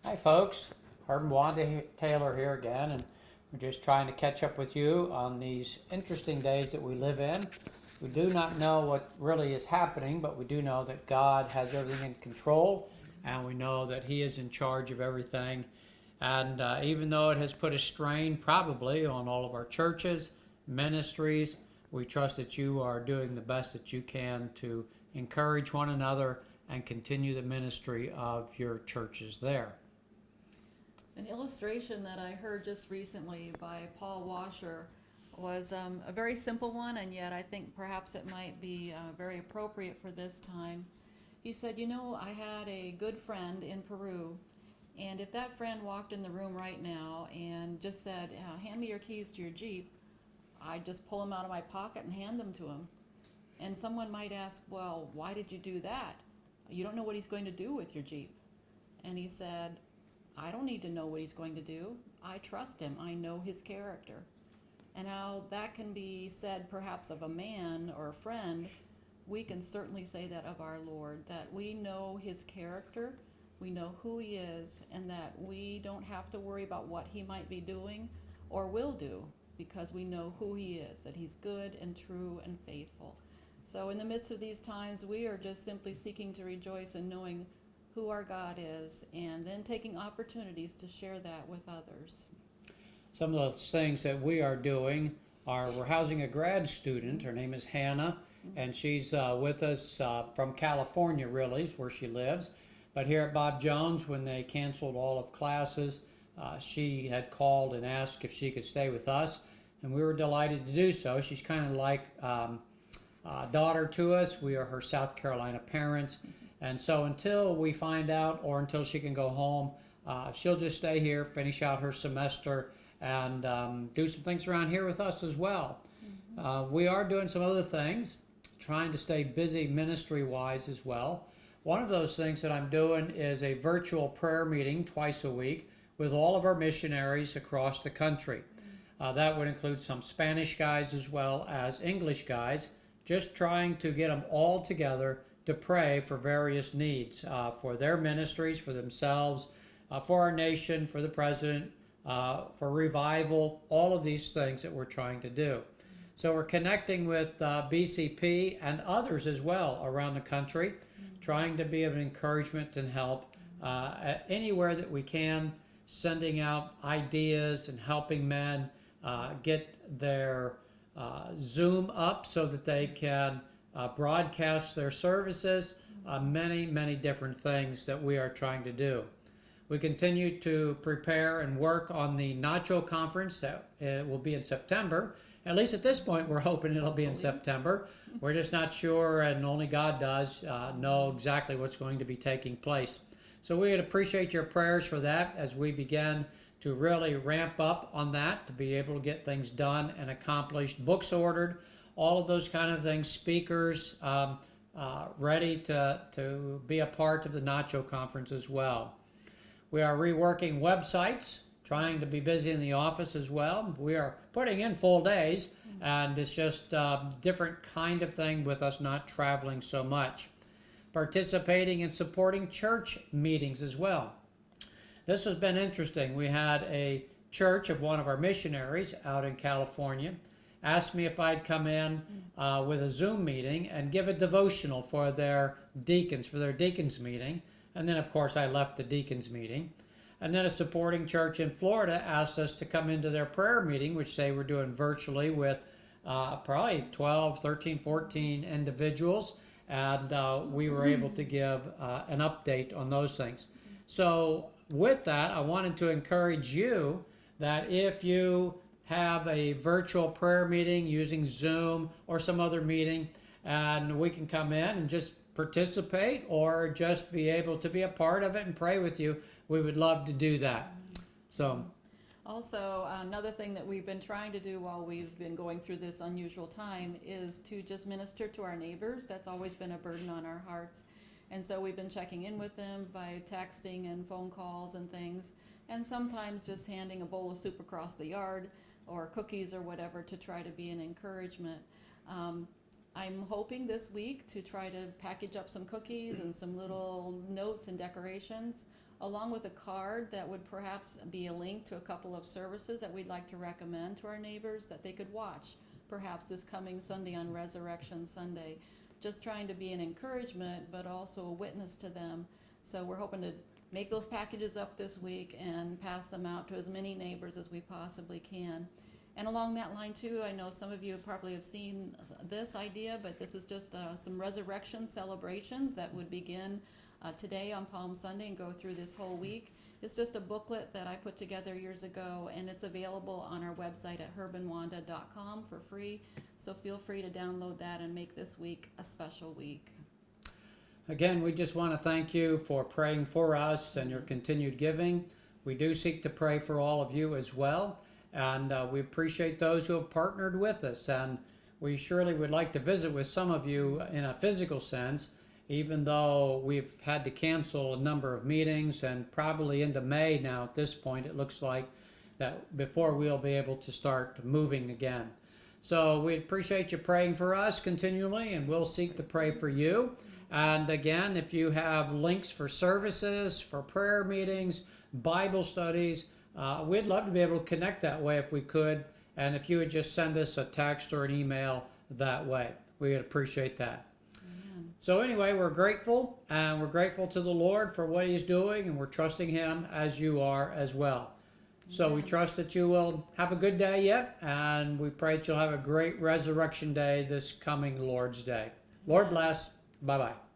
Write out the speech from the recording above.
Hi, folks. Herb Wanda Taylor here again, and we're just trying to catch up with you on these interesting days that we live in. We do not know what really is happening, but we do know that God has everything in control, and we know that He is in charge of everything. And even though it has put a strain probably on all of our churches, ministries, we trust that you are doing the best that you can to encourage one another and continue the ministry of your churches there. An illustration that I heard just recently by Paul Washer was a very simple one, and yet I think perhaps it might be very appropriate for this time. He said, I had a good friend in Peru, and if that friend walked in the room right now and just said, hand me your keys to your Jeep, I'd just pull them out of my pocket and hand them to him. And someone might ask, well, why did you do that? You don't know what he's going to do with your Jeep. And he said, I don't need to know what he's going to do. I trust him. I know his character. And how that can be said perhaps of a man or a friend, we can certainly say that of our Lord, that we know his character, we know who he is, and that we don't have to worry about what he might be doing or will do, because we know who he is, that he's good and true and faithful. So in the midst of these times, we are just simply seeking to rejoice in knowing who our God is, and then taking opportunities to share that with others. Some of the things that we are doing are we're housing a grad student. Her name is Hannah, and she's with us from California, really, is where she lives. But here at Bob Jones, when they canceled all of classes, she had called and asked if she could stay with us, and we were delighted to do so. She's kind of like daughter to us. We are her South Carolina parents. And so until we find out or until she can go home, she'll just stay here, finish out her semester, and do some things around here with us as well. We are doing some other things, trying to stay busy ministry-wise as well. One of those things that I'm doing is a virtual prayer meeting twice a week with all of our missionaries across the country. That would include some Spanish guys as well as English guys, just trying to get them all together to pray for various needs, for their ministries, for themselves, for our nation, for the president, for revival, all of these things that we're trying to do. So we're connecting with BCP and others as well around the country, trying to be of encouragement and help anywhere that we can, sending out ideas and helping men get their Zoom up so that they can broadcast their services, many different things that we are trying to do. We continue to prepare and work on the Nacho Conference that will be in September. At least at this point, we're hoping it'll be in September. We're just not sure, and only God does know exactly what's going to be taking place. So we would appreciate your prayers for that as we begin to really ramp up on that, to be able to get things done and accomplished, books ordered, all of those kind of things, speakers ready to be a part of the Nacho Conference as well. We are reworking websites, trying to be busy in the office as well. We are putting in full days, and it's just a different kind of thing with us not traveling so much. Participating and supporting church meetings as well. This has been interesting. We had a church of one of our missionaries out in California asked me if I'd come in with a Zoom meeting and give a devotional for their deacons, for their deacons meeting. And then, of course, I left the deacons meeting. And then a supporting church in Florida asked us to come into their prayer meeting, which they were doing virtually with probably 12, 13, 14 individuals. And we were able to give an update on those things. So with that, I wanted to encourage you that if you have a virtual prayer meeting using Zoom or some other meeting, and we can come in and just participate or just be able to be a part of it and pray with you, we would love to do that. So Also, another thing that we've been trying to do while we've been going through this unusual time is to just minister to our neighbors. That's always been a burden on our hearts. And so we've been checking in with them by texting and phone calls and things, and sometimes just handing a bowl of soup across the yard or cookies or whatever to try to be an encouragement. I'm hoping this week to try to package up some cookies and some little notes and decorations along with a card that would perhaps be a link to a couple of services that we'd like to recommend to our neighbors that they could watch, perhaps this coming Sunday on Resurrection Sunday. Just trying to be an encouragement, but also a witness to them. So we're hoping to make those packages up this week and pass them out to as many neighbors as we possibly can. And along that line too, I know some of you probably have seen this idea, but this is just some resurrection celebrations that would begin today on Palm Sunday and go through this whole week. It's just a booklet that I put together years ago, and it's available on our website at herbandwanda.com for free. So feel free to download that and make this week a special week. Again, we just want to thank you for praying for us and your continued giving. We do seek to pray for all of you as well, and we appreciate those who have partnered with us. And we surely would like to visit with some of you in a physical sense, even though we've had to cancel a number of meetings, and probably into May now at this point, it looks like, that before we'll be able to start moving again. So we appreciate you praying for us continually, and we'll seek to pray for you. And again, if you have links for services, for prayer meetings, Bible studies, we'd love to be able to connect that way if we could. And if you would just send us a text or an email that way, we would appreciate that. So anyway, we're grateful, and we're grateful to the Lord for what He's doing, and we're trusting Him as you are as well. So we trust that you will have a good day yet, and we pray that you'll have a great Resurrection Day this coming Lord's Day. Lord bless. Bye-bye.